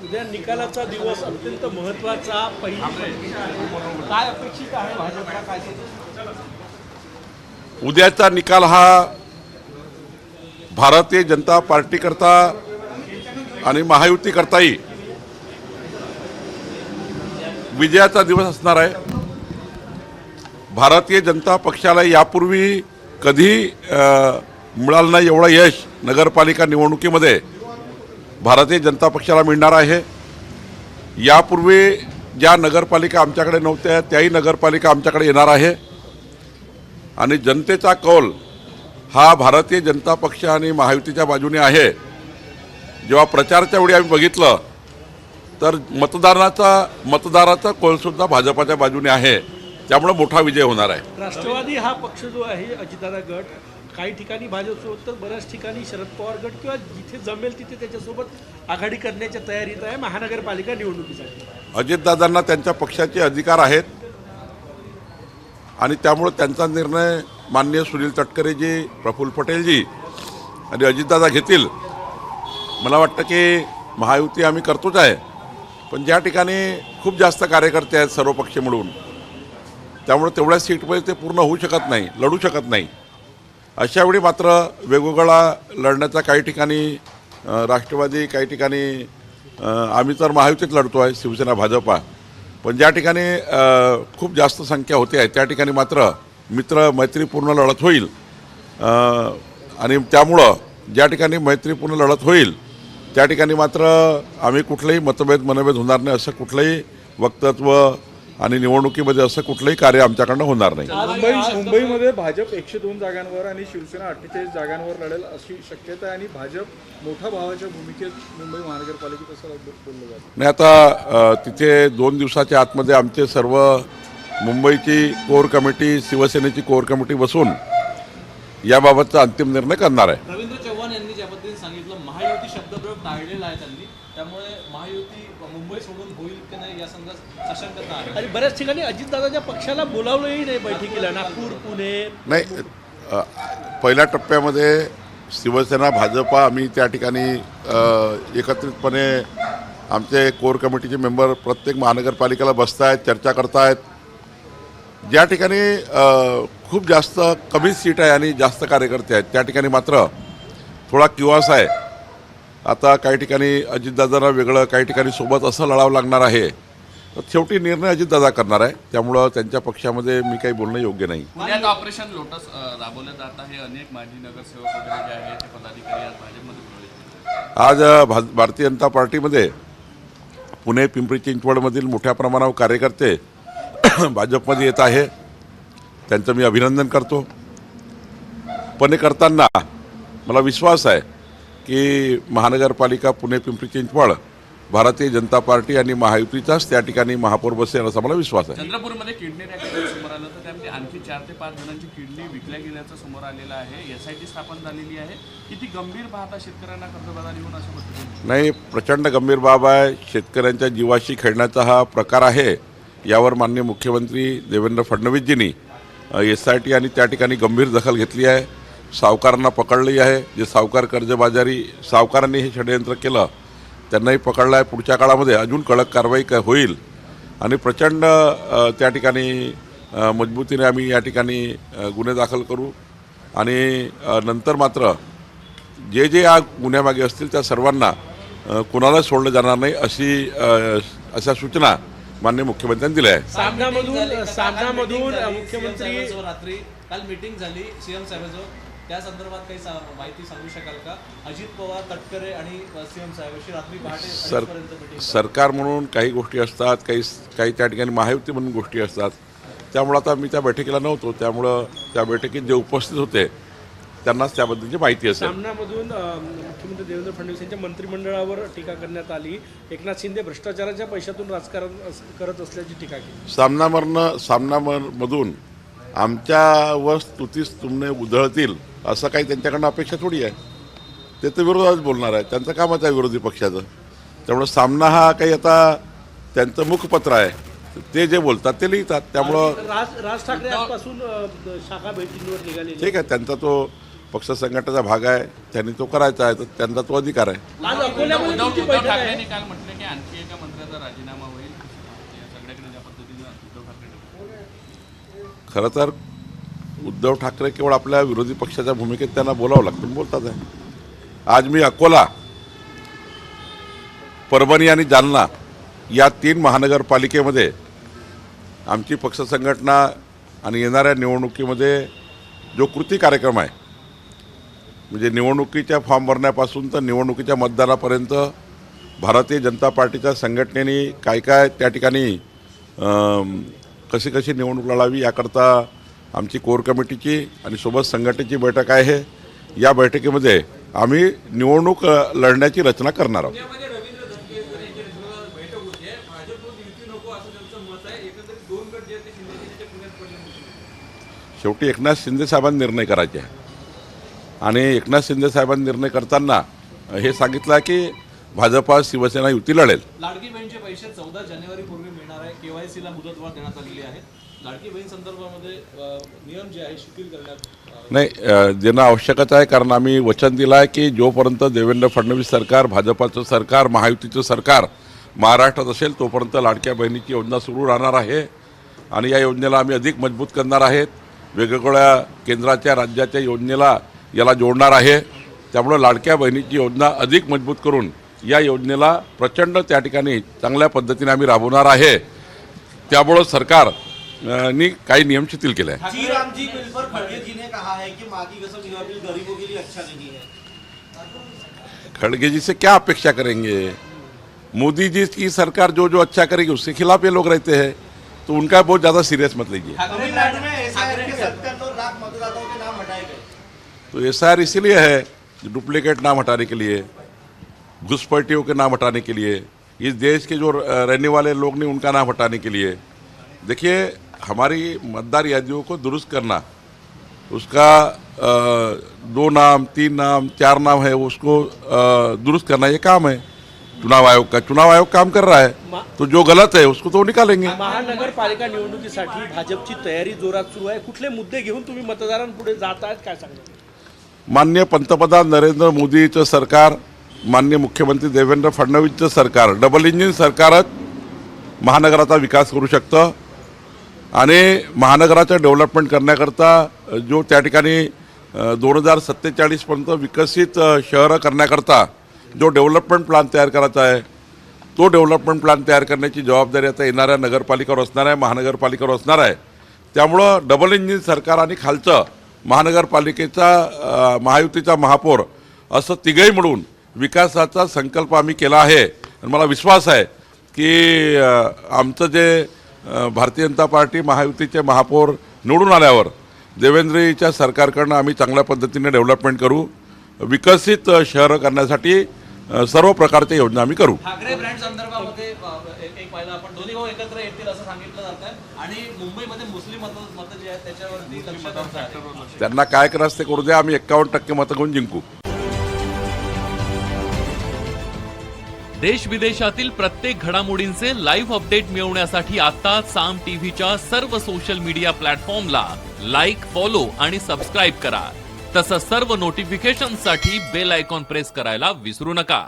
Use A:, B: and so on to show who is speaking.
A: उद्या निकालाचा दिवस अत्यंत महत्त्वाचा पहिली काय अपेक्षित आहे भाजपला काय
B: उद्याचा निकाल हा भारतीय जनता पार्टीकरता आणि महायुतीकरताही विजयाचा दिवस असणार आहे। भारतीय जनता पक्षाला यापूर्वी कधी मिळालं नाही एवढं यश नगरपालिका निवडणुकीमध्ये भारतीय जनता पक्षाला मिळणार आहे। यापूर्वी ज्या नगरपालिका आमच्याकडे नव्हत्या त्याही नगरपालिका आमच्याकडे येणार आहे आणि जनतेचा कौल हा भारतीय जनता पक्ष आणि महायुतीच्या बाजूने आहे। जेव्हा प्रचाराच्या वेळी आम्ही बघितलं तर मतदाराचा कौलसुद्धा भाजपाच्या बाजूने आहे, त्यामुळे मोठा विजय होणार आहे।
A: राष्ट्रवादी हा पक्ष जो आहे अजितदादा गट काही ठिकाणी भाजपसोबत तर बऱ्याच ठिकाणी शरद पवार गट किंवा जिथे जमेल तिथे त्याच्यासोबत आघाडी करण्याच्या तयारीत आहे महानगरपालिका निवडणुकीसाठी।
B: अजितदादांना त्यांच्या पक्षाचे अधिकार आहेत आणि त्यामुळे त्यांचा निर्णय माननीय सुनील तटकरेजी, प्रफुल्ल पटेलजी आणि अजितदादा घेतील। मला वाटतं की महायुती आम्ही करतोच आहे, पण ज्या ठिकाणी खूप जास्त कार्यकर्ते आहेत सर्व पक्ष मिळून, त्यामुळे तेवढ्या सीटमध्ये ते पूर्ण होऊ शकत नाही, लढू शकत नाही। अशावेळी मात्र वेगवेगळा लढण्याचा काही ठिकाणी राष्ट्रवादी, काही ठिकाणी आम्ही तर महायुतीत लढतो आहे, शिवसेना भाजपा, पण ज्या ठिकाणी खूप जास्त संख्या होते आहे त्या ठिकाणी मात्र मित्र मैत्रीपूर्ण लढत होईल। आणि त्यामुळं ज्या ठिकाणी मैत्रीपूर्ण लढत होईल त्या ठिकाणी मात्र आम्ही कुठलेही मनभेद होणार नाही, असं कुठलंही वक्तव्य आणि निवडणुकीमध्ये असं कुठलंही कार्य आमच्याकडनं होणार नाही।
C: मुंबईमध्ये भाजप 102 जागांवर आणि शिवसेना 48 जागांवर लढेल अशी शक्यता आहे आणि भाजप मोठ्या भावाच्या भूमिकेत मुंबई महानगरपालिकेत असं बोललं जातं।
B: नाही, आता तिथे 2 दिवसाच्या आतमध्ये आमचे सर्व मुंबईची कोर कमिटी, शिवसेनेची कोर कमिटी बसून याबाबतचा अंतिम निर्णय करणार आहे।
D: रवींद्र चव्हाण यांनी ज्या पद्धतीने सांगितलं महायुती शब्दप्रयोग टाळलेला आहे त्यांनी, त्यामुळे महायुती मुंबई सोडून होईल की नाही या संदर्भात आशंका आहे
A: आणि बऱ्याच ठिकाणी अजितदादाच्या पक्षाला बोलावलंही नाही बैठकीला, नागपूर, पुणे
B: नाही, पहिल्या टप्प्यामध्ये शिवसेना भाजपा आम्ही त्या ठिकाणी एकत्रितपणे आमचे कोर कमिटीचे मेंबर प्रत्येक महानगरपालिकेला बसत आहेत, चर्चा करत आहेत। ज्या ठिकाणी खूप जास्त कमी सीट आहे आणि जास्त कार्यकर्ते आहेत त्या ठिकाणी मात्र थोडा किवास आहे। आता काही ठिकाणी अजितदादांना वेगळं, काही ठिकाणी सोबत असं लढावं लागणार आहे, तर शेवटी निर्णय अजितदादा करणार आहे, त्यामुळं त्यांच्या पक्षामध्ये मी काही बोलणं योग्य नाही।
D: पुण्यात ऑपरेशन लोटस राबवलं जात आहे, अनेक माजी नगरसेवक वगैरे जे आहेत ते पदाधिकारी आज भाजपमध्ये
B: आज भारतीय जनता पार्टीमध्ये पुणे, पिंपरी चिंचवडमधील मोठ्या प्रमाणावर कार्यकर्ते भाजपमध्ये येत आहे, त्यांचं मी अभिनंदन करतो। पण हे करताना मला विश्वास आहे की महानगरपालिका पुणे, पिंपरी चिंचवड भारतीय जनता पार्टी आणि महायुतीचाच त्या ठिकाणी महापौर बसेल असा मला विश्वास आहे।
D: चंद्रपूरमध्ये किडनी रॅकेट समोर आलं तर त्यामध्ये आणखी 4 ते 5 जणांची किडनी विकल्या गेल्याचं समोर आलेलं आहे। SIT स्थापन झालेली आहे, किती गंभीर पाहता शेतकऱ्यांना कर्जबाजारी होऊन अशा पद्धतीने?
B: नाही, प्रचंड गंभीर बाब आहे। शेतकऱ्यांच्या जीवाशी खेळण्याचा हा प्रकार आहे। यावर माननीय मुख्यमंत्री देवेंद्र फडणवीसजींनी SIT आणि त्या ठिकाणी गंभीर दखल घेतली आहे, सावकारांना पकडली आहे। जे सावकार कर्जबाजारी सावकारांनी हे षडयंत्र केलं त्यांनाही पकडलं आहे। पुढच्या काळामध्ये अजून कडक कारवाई होईल आणि प्रचंड त्या ठिकाणी मजबूतीने आम्ही या ठिकाणी गुन्हे दाखल करू आणि नंतर मात्र जे जे या गुन्ह्यामागे असतील त्या सर्वांना कुणाला सोडलं जाणार नाही अशा सूचना माननीय मुख्यमंत्र्यांनी दिल्या आहे।
A: सामनामधून मुख्यमंत्री
D: रात्री काल मीटिंग झाली सीएम साहेबांसोबत, त्या संदर्भात काही माहिती सांगू शकाल का? अजित पवार, तटकरे आणि सीएम साहेब अशी रात्री पहाटे
B: सरकार म्हणून काही गोष्टी असतात, काही त्या ठिकाणी महायुती म्हणून गोष्टी असतात, त्यामुळं आता मी त्या बैठकीला नव्हतो, त्यामुळं त्या बैठकीत जे उपस्थित होते त्यांनाच त्याबद्दलची माहिती असेल।
A: सामनामधून मुख्यमंत्री देवेंद्र फडणवीस यांच्या मंत्रिमंडळावर टीका करण्यात आली, एकनाथ शिंदे भ्रष्टाचाराच्या पैशातून राजकारण करत असल्याची टीका केली।
B: सामनामधून आमच्यावर स्तुतीस तुमने उधळतील असं काही त्यांच्याकडनं अपेक्षा थोडी आहे। ते तर विरोधात बोलणार आहे, त्यांचं कामच आहे विरोधी पक्षाचं, त्यामुळं सामना हा काही आता त्यांचं मुखपत्र आहे, ते जे बोलतात ते लिहितात, त्यामुळं
A: राज ठाकरे आजपासून शाखा भेटींवर निघाले।
B: ठीक आहे, त्यांचा तो पक्ष संघटनेचा भाग आहे, त्यांनी तो करायचा आहे, तर त्यांचा तो अधिकार आहे.
A: आज अकोल्यामध्ये
D: उद्धव
A: तुमची
D: उद्धव
A: बैठक आहे.
D: ठाकरेंनी काल म्हटलं की आणखी एका मंत्र्याचा राजीनामा होईल. या सगळ्याकडे ज्या पद्धतीनं उद्धव ठाकरे
B: खरं तर उद्धव ठाकरे केवळ आपल्या विरोधी पक्षाच्या भूमिकेत त्यांना बोलावं लागतं, बोलतात आहे. आज मी अकोला, परभणी आणि जालना या 3 महानगरपालिकेमध्ये आमची पक्ष संघटना आणि येणाऱ्या निवडणुकीमध्ये जो कृती कार्यक्रम आहे, म्हणजे निवडणुकीच्या फॉर्म भरण्यापासून तर निवडणुकीच्या मतदानापर्यंत भारतीय जनता पार्टीच्या संघटनेने काय काय त्या ठिकाणी कशी कशी निवडणूक लढावी याकरता आमची कोर कमिटीची आणि सोबत संघटनेची बैठक आहे. या बैठकीमध्ये आम्ही निवडणूक लढण्याची रचना करणार आहोत. शेवटी एकनाथ शिंदे साहेबांनी निर्णय करायचे आहे आणि एकनाथ शिंदे साहेबांनी निर्णय करताना हे सांगितलं आहे की भाजपा शिवसेना युती लढेल.
E: लाडकी बहीणचे पैसे 14 जानेवारीपूर्वी मिळणार आहे. केवायसीला मुदतवाढ देण्यात आलेली आहे. लाडकी बहीण संदर्भामध्ये नियम जे आहे शिथिल करण्यात
B: नाही, देणं आवश्यकच आहे, कारण आम्ही वचन दिलं आहे की जोपर्यंत देवेंद्र फडणवीस सरकार, भाजपाचं सरकार, महायुतीचं सरकार महाराष्ट्रात असेल तोपर्यंत लाडक्या बहिणीची योजना सुरू राहणार आहे आणि या योजनेला आम्ही अधिक मजबूत करणार आहेत. वेगवेगळ्या केंद्राच्या राज्याच्या योजनेला याला जोडणार आहे. त्यामुळं लाडक्या बहिणीची योजना अधिक मजबूत करून या योजनेला प्रचंड त्या ठिकाणी चांगल्या पद्धतीने आम्ही राबवणार आहे. त्यामुळं सरकार नी काही नियम शिथिल केले हैं.
F: जी राम जी बिल पर खड़गे जी ने कहा है कि माँ की कसम यह बिल गरीबों के लिए अच्छा नहीं है.
B: खड़गे जी से क्या अपेक्षा करेंगे? मोदी जी की सरकार जो जो अच्छा करेगी उसके खिलाफ ये लोग रहते हैं, तो उनका बहुत ज़्यादा सीरियस मत लीजिए.
F: तमिलनाडु में एसआईआर के 77 लाख मतदाताओं के नाम हटाए गए.
B: तो एसआईआर इसीलिए है डुप्लीकेट नाम हटाने के लिए, घुसपैठियों के नाम हटाने के लिए, इस देश के जो रहने वाले लोग नहीं उनका नाम हटाने के लिए. देखिए, हमारी मतदार यादियों को दुरुस्त करना, उसका 2 नाम 3 नाम 4 नाम है उसको दुरुस्त करना ये काम है चुनाव आयोग का. चुनाव आयोग काम कर रहा है, तो जो गलत है उसको तो निकालेंगे.
A: महानगरपालिका निवडणुकीसाठी भाजपची तयारी जोरात सुरू आहे. कुठले मुद्दे घेऊन तुम्ही मतदारांपुढे जात आहेत, काय सांगणार?
B: माननीय पंतप्रधान नरेंद्र मोदीचं सरकार, माननीय मुख्यमंत्री देवेंद्र फडणवीसचं सरकार, डबल इंजिन सरकारच महानगराचा विकास करू शकतं आणि महानगराचं डेव्हलपमेंट करण्याकरता जो त्या ठिकाणी 2047 पर्यंत विकसित शहरं करण्याकरता जो डेव्हलपमेंट प्लॅन तयार करायचा आहे, तो डेव्हलपमेंट प्लॅन तयार करण्याची जबाबदारी आता येणाऱ्या नगरपालिकावर असणार आहे, महानगरपालिकावर असणार आहे. त्यामुळं डबल इंजिन सरकार आणि खालचं महानगरपालिकेचा महायुतीचा महापौर असं तिघही मिळून विकासाचा संकल्प आम्ही केला आहे. आणि मला विश्वास आहे की आमचं जे भारतीय जनता पार्टी महायुतीचे महापौर निवडून आल्यावर देवेंद्रजीच्या सरकारकडनं आम्ही चांगल्या पद्धतीने डेव्हलपमेंट करू, विकसित शहरं करण्यासाठी सर्व प्रकारच्या योजना आम्ही करू.
E: ठाकरे ब्रँड संदर्भामध्ये एक पाहिलं आपण दोन्ही भाऊ एकत्र येतील असं सांगितलं जातं आणि मुंबईमध्ये मुस्लिम मतं जे आहेत त्याच्यावरती लक्ष द्यायचं आहे.
B: त्यांना काय करायचं ते करू द्या, आम्ही 51% मतं घेऊन जिंकू.
G: देश विदेशातील प्रत्येक घडामोडींचे लाईव्ह अपडेट मिळवण्यासाठी आता साम टीव्हीच्या सर्व सोशल मीडिया प्लॅटफॉर्मला लाईक, फॉलो आणि सबस्क्राईब करा. तसंच सर्व नोटिफिकेशनसाठी बेल आयकॉन प्रेस करायला विसरू नका.